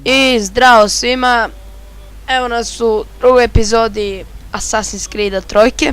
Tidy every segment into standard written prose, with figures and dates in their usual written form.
I zdravo svima, evo nas u drugoj epizodi Assassin's Creed-a trojke.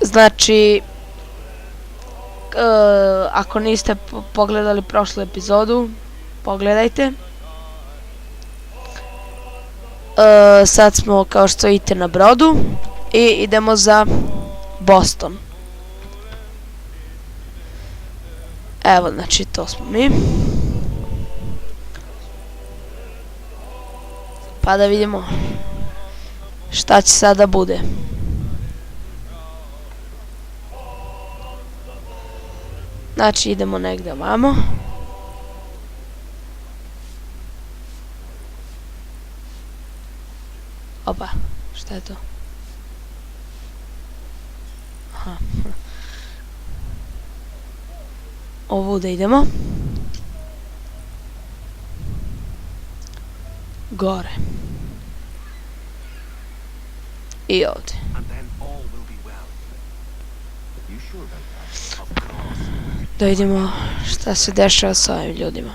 Znači, ako niste pogledali prošlu epizodu, pogledajte. Sad smo, kao što vidite, na brodu i idemo za Boston. Evo, znači, to smo mi. Pa da vidimo šta će sada bude. Znači, idemo negdje ovamo. Opa, šta je to? Aha. Ovuda idemo. Gore. I ovdje. Da vidimo šta se dešava s ovim ljudima.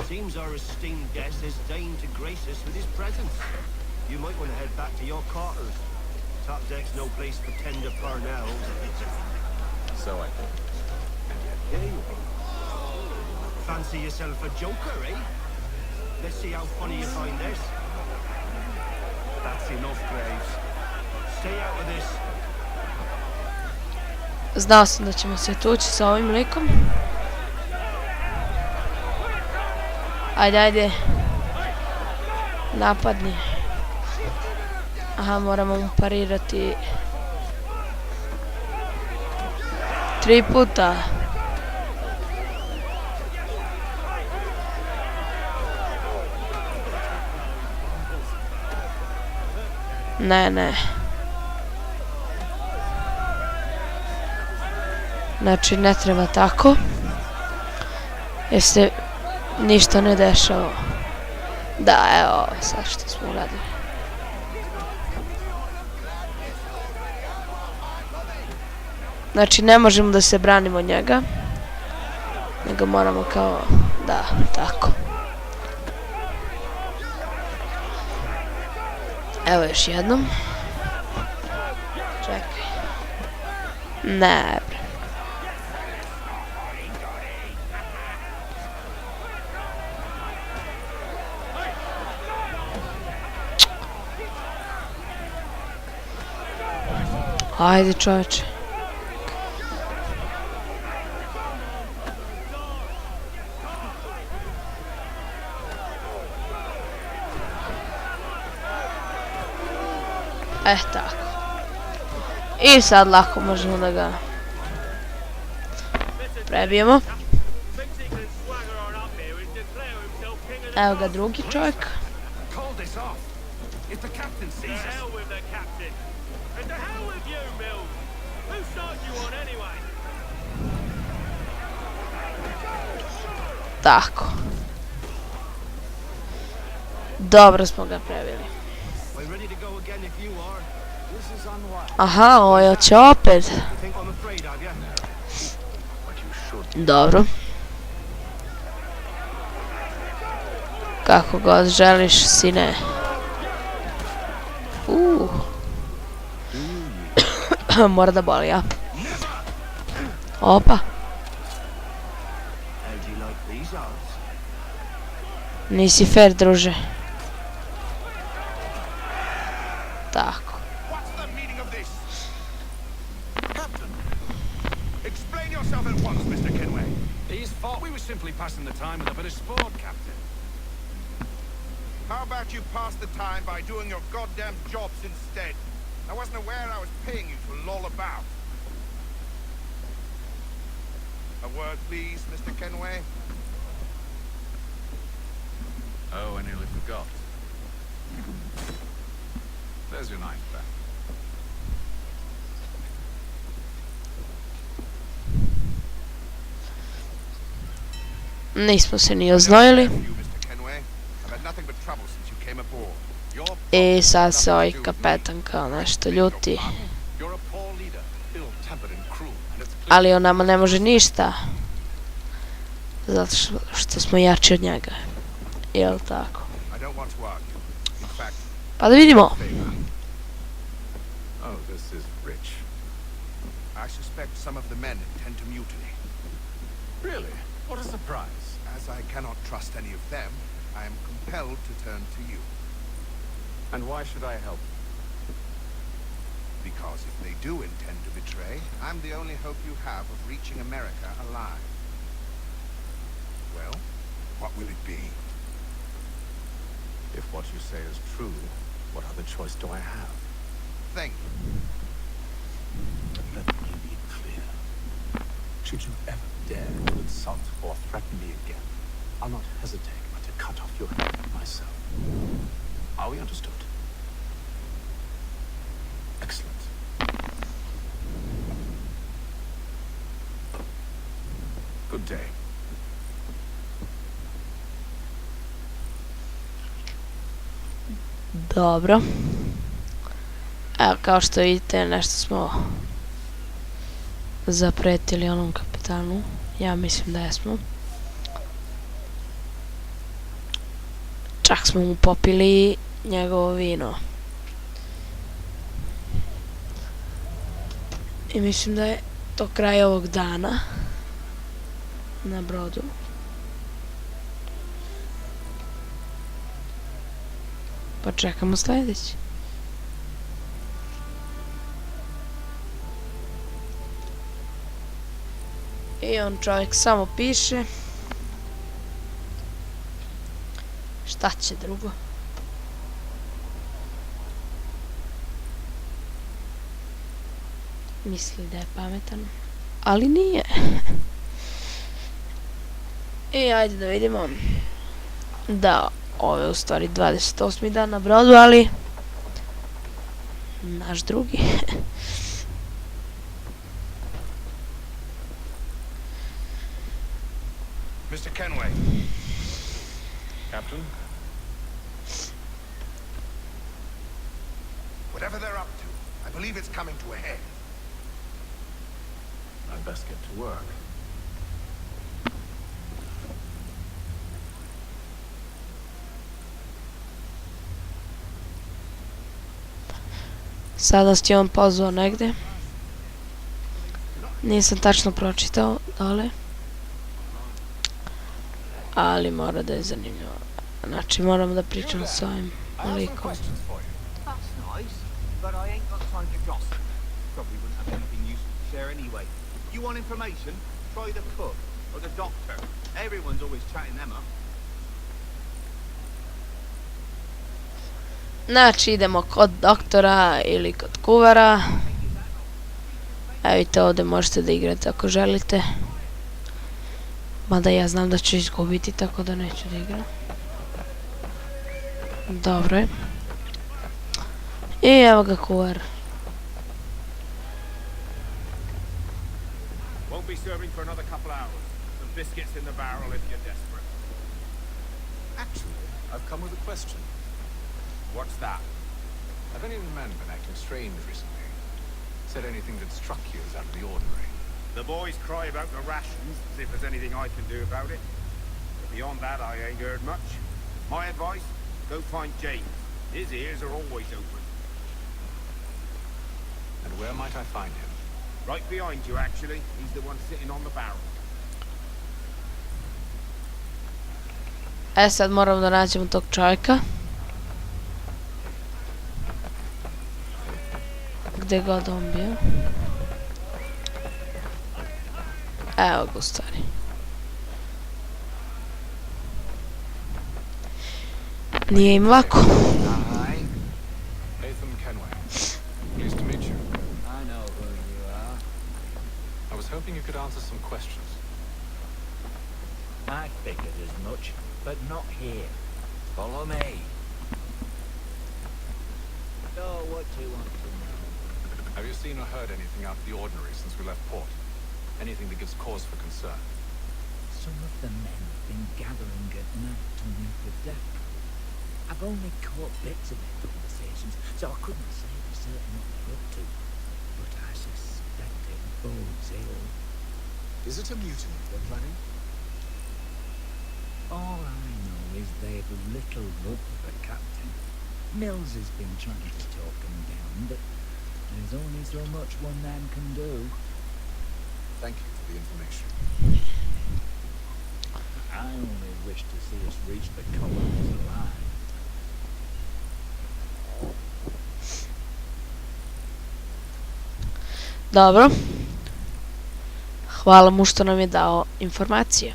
Seems our esteemed guest has deigned to grace us with his presence. You might want to head back to your quarters. Top deck's no place for tender now. So I think. Here you are. Fancy yourself a joker, eh? Let's see how funny you find this. That's enough, Graves. Stay out of this. Znao sam da ćemo se tući sa ovim likom. Ajde, ajde. Napadni. Aha, moramo mu parirati 3 puta. Ne. Znači, ne treba tako. Jer se ništa ne dešava. Da, evo, sad što smo uradili. Znači, ne možemo da se branimo od njega. Nego moramo kao, da, tako. Evo još jednom. Čekaj. Ne, bre. Ajde, čovječe. Tako. I sad lako možemo da ga prebijemo. Evo ga drugi čovjek. Tako. Dobro smo ga prebili. Aha, ovo će opet. Dobro. Kako god želiš, sine. Mora da boli, ja. Opa. Nisi fair, druže. Tako. Explain yourself at once, Mr. Kenway. He's thought we were simply passing the time with a bit of sport, Captain. How about you pass the time by doing your goddamn jobs instead? I wasn't aware I was paying you to loll about. A word, please, Mr. Kenway. Oh, I nearly forgot. There's your knife back. Nismo se ni oznojili. I've had nothing but trouble since you came aboard. Your I sad se ovaj kapetan kao nešto ljuti. You're a poor leader, ill-tempered and cruel, and it's clear Ali on nama ne može ništa. Zato što smo jači od njega. Jel tako? I don't want to argue. In fact, Pa da vidimo. favor. Oh, this is rich. I suspect some of the men intend to mutiny. Really? What a surprise. As I cannot trust any of them, I am compelled to turn to you. And why should I help? Because if they do intend to betray, I'm the only hope you have of reaching America alive. Well, what will it be? If what you say is true, what other choice do I have? Thank you. But let me be clear. Should you ever dare to insult or threaten me again, I'll not hesitate but to cut off your head myself. Are we understood? Excellent. Good day. Dobro. Evo, kao što vidite, nešto smo zapretili onom kapitanu. Ja mislim da jesmo. Čak smo mu popili njegovo vino. I mislim da je to kraj ovog dana na brodu. Pa čekamo sljedeći. I on čovjek samo piše. Šta će drugo? Misli da je pametan, ali nije. I ajde da vidimo. Da, ovo je u stvari 28. dan na brodu, ali naš drugi. Mr. Kenway. Captain? Whatever they're up to, I believe it's coming to a head. I'd best get to work. Sada ti on pozvao negde. Nisam tačno pročitao dole. Ali mora da je zanimljivo. Znači moramo da pričam s ovim likom. That's nice, but I ain't got time to gossip. Probably wouldn't have anything useful to share anyway. You want information? Try the cook or the doctor. Everyone's always chatting them up. Znači idemo kod doktora ili kod kuvara. Evo vidite, ovdje možete da igrate ako želite. Mada ja znam da ću izgubiti, tako da neću da igram. Dobro je. I evo ga kuvar. Won't be serving for another couple hours. Some biscuits in the barrel if you're desperate. Actually, I've come with a question. What's that? Have any of the men been acting strange recently? Said anything that struck you as out of the ordinary? The boys cry about the rations, as if there's anything I can do about it. But beyond that, I ain't heard much. My advice, go find James. His ears are always open. And where might I find him? Right behind you, actually. He's the one sitting on the barrel. E sad moramo da nađemo tog čovjeka. Gdje god on bio. Evo ga u stvari. Nije im lako. Nathan Kenway. Pleased to meet you. I know who you are. I was hoping you could answer some questions. I figured as much, but not here. Follow me. So, what do you want to know? Have you seen or heard anything out of the ordinary since we left port? Anything that gives cause for concern? Some of the men have been gathering at night to meet the deck. I've only caught bits of their conversations, so I couldn't say for certain what they're up to. But I suspect it bodes ill. Is it a mutiny they're planning? All I know is they've little love for the captain. Mills has been trying to talk him down, but there's only so much one man can do. Thank you for the information. I only wish to see us reach the colonies alive. Dobro. Hvala mu što nam je dao informacije.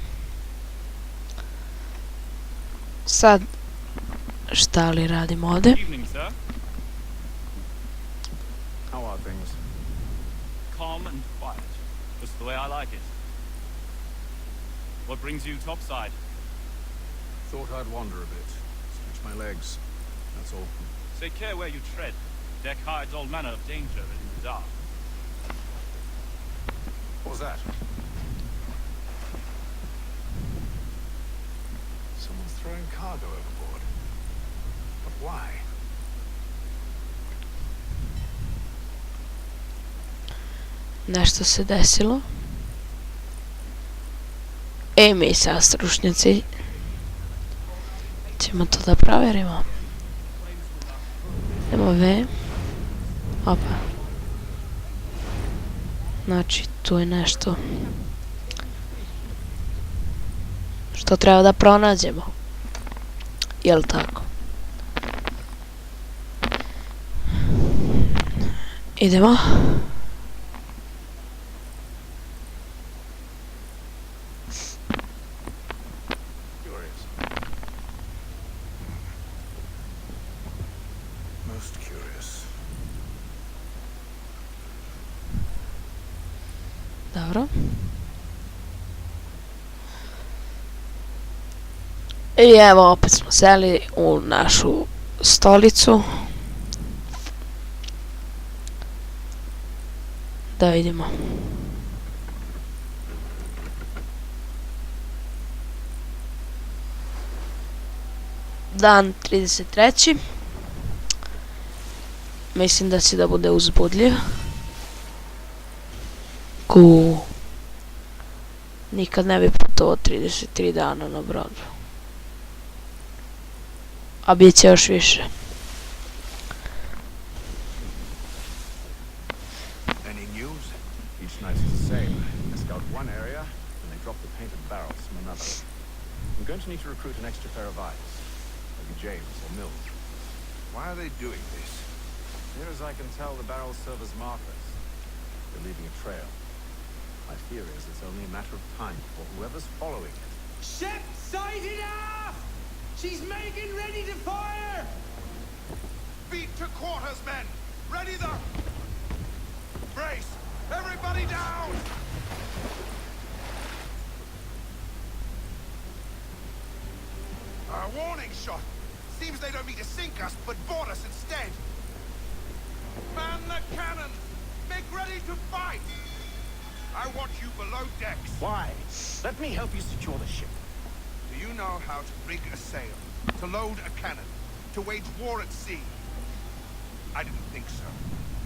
Sad, šta li radimo ovde? Evening, sir. How are things? Calm and quiet, just the way I like it. What brings you topside? Thought I'd wander a bit. Stretch my legs. That's all. Take care where you tread. Deck hides all manner of danger in the dark. What was that? Someone's throwing cargo overboard. But why? Nešto se desilo. Mi sad stručnjaci ćemo to da provjerimo. Idemo V. Opa. Znači, tu je nešto što treba da pronađemo. Jel' tako? Idemo. Curious. Most curious. Dobro. I evo, opet smo seli u našu stolicu. Da vidimo. Dan 33. Mislim da će da bude uzbudljiv. Nikad ne bi putovao 33 dana na brodu. A bit će još više. Any news? Each night is the same. They scout one area, and they drop the painted barrels from another. I'm going to need to recruit an extra pair of eyes. Maybe James or Mills. Why are they doing this? Near as I can tell, the barrels serve as markers. They're leaving a trail. My fear is it's only a matter of time before whoever's following it. Ship sighted aft! She's making ready to fire! Beat to quarters, men! Ready the... Brace! Everybody down! A warning shot! Seems they don't mean to sink us, but board us instead! Man the cannon! Make ready to fight! I want you below decks. Why? Let me help you secure the ship. Do you know how to rig a sail, to load a cannon, to wage war at sea? I didn't think so.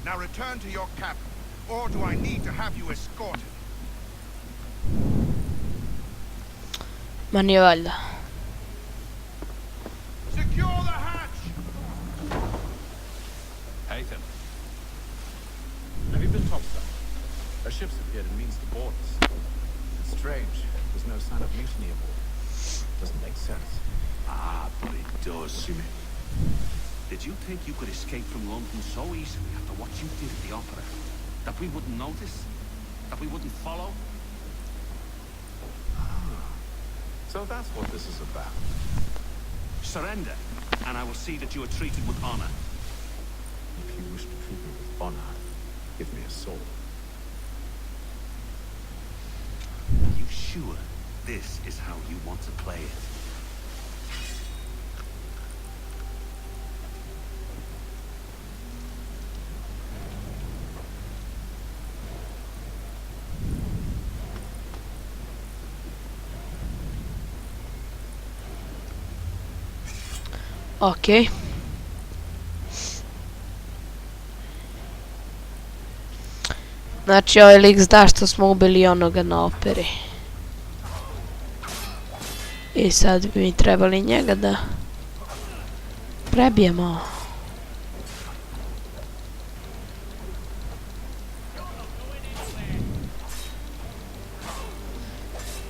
Now return to your cabin, or do I need to have you escorted? Ma nije valjda. Secure the hatch! Haytham. Have you been topside? Our ships appeared in means to board us. It's strange. There's no sign of mutiny aboard. Doesn't make sense. Ah, but it does. What do you mean? Did you think you could escape from London so easily after what you did at the opera? That we wouldn't notice? That we wouldn't follow? So that's what this is about. Surrender, and I will see that you are treated with honor. If you wish to treat me with honor, give me a sword. Are you sure this is how you want to play it? Okej. Znači ovaj lik zna što smo ubili onoga na operi. I sad bi mi trebali njega da prebijemo.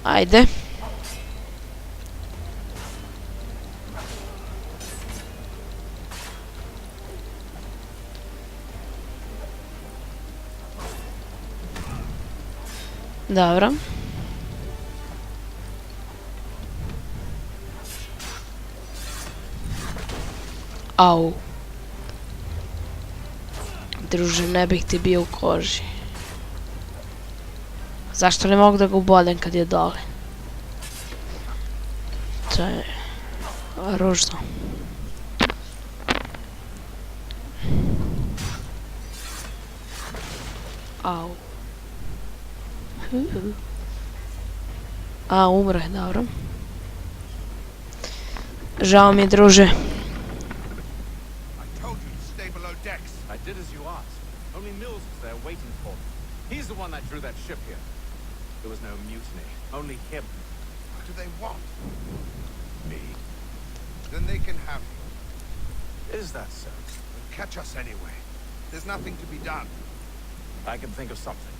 Ajde. Dobro. Au. Druže, ne bih ti bio u koži. Zašto ne mogu da ga ubodem kad je dole? To je ružno. Au. A, umre, dobro. Žao mi je, druže. I told you to stay below decks. I did as you asked. Only Mills was there waiting for me. He's the one that drew that ship here. There was no mutiny, only him. What do they want? Me. Then they can have you. Is that so? Catch us anyway. There's nothing to be done. I can think of something.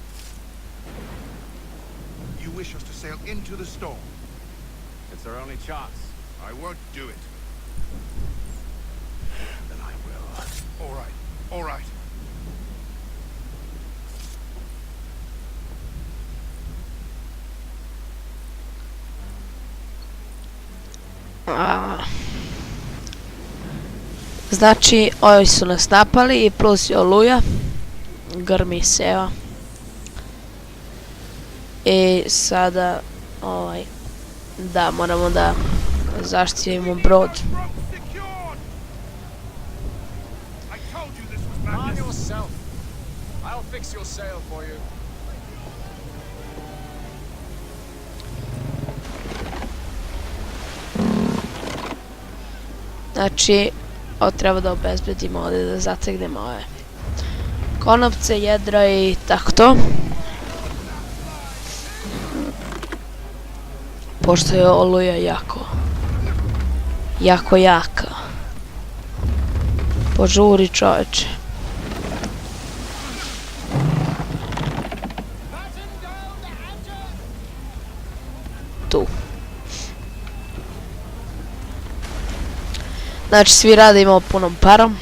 You wish us to sail into the storm. It's our only chance. I won't do it. Then I will. All right. All right. Znači, ovi su nas napali i plus je oluja. Grmi se, evo. I sada, da, moramo da zaštitimo brod. I told you this was On madness. yourself. I'll fix your sail for you. Znači, treba da obezbedimo ovdje, da zategnemo ove konopce, jedra i tako to. Pošto je oluja jako jaka. Požuri, čoveče. Tu. Znači, svi radimo punom parom.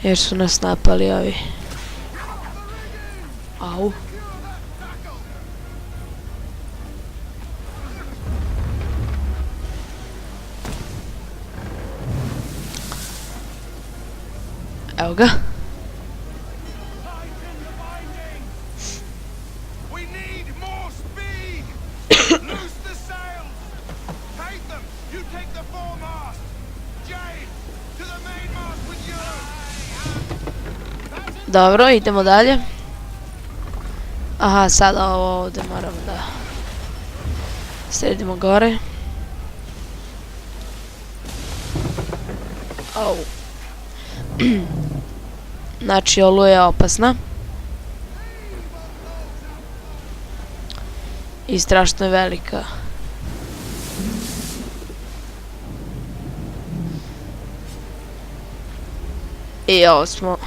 Jer su nas napali ovi. Au. Evo ga. We need more speed. Loose the sails. Take them. You take the foremast. James, to the mainmast with you. Dobro, idemo dalje. Aha, sada ovo ovdje moramo da sredimo gore. Au. Znači, oluja je opasna. I strašno je velika. I ovo smo...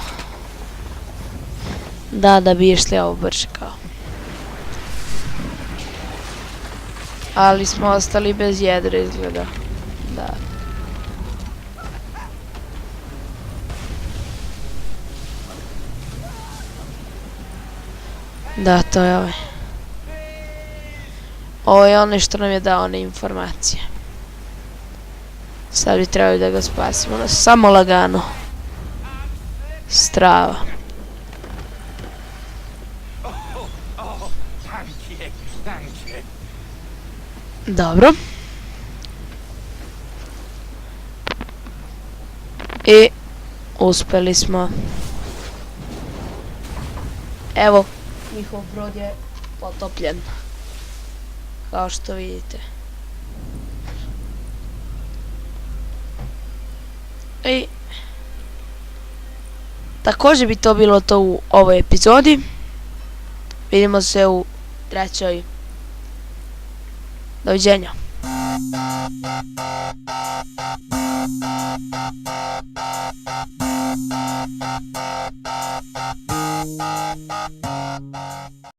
Da bi išli ovo brže kao. Ali smo ostali bez jedra izgleda. Da. Da, to je ovaj. Ovo je onaj što nam je dao one informacije. Sad bi trebali da ga spasimo. Samo lagano. Strava. Dobro. I uspeli smo. Evo, njihov brod je potopljen. Kao što vidite. I također bi to bilo to u ovoj epizodi. Vidimo se u trećoj. Doviđenja.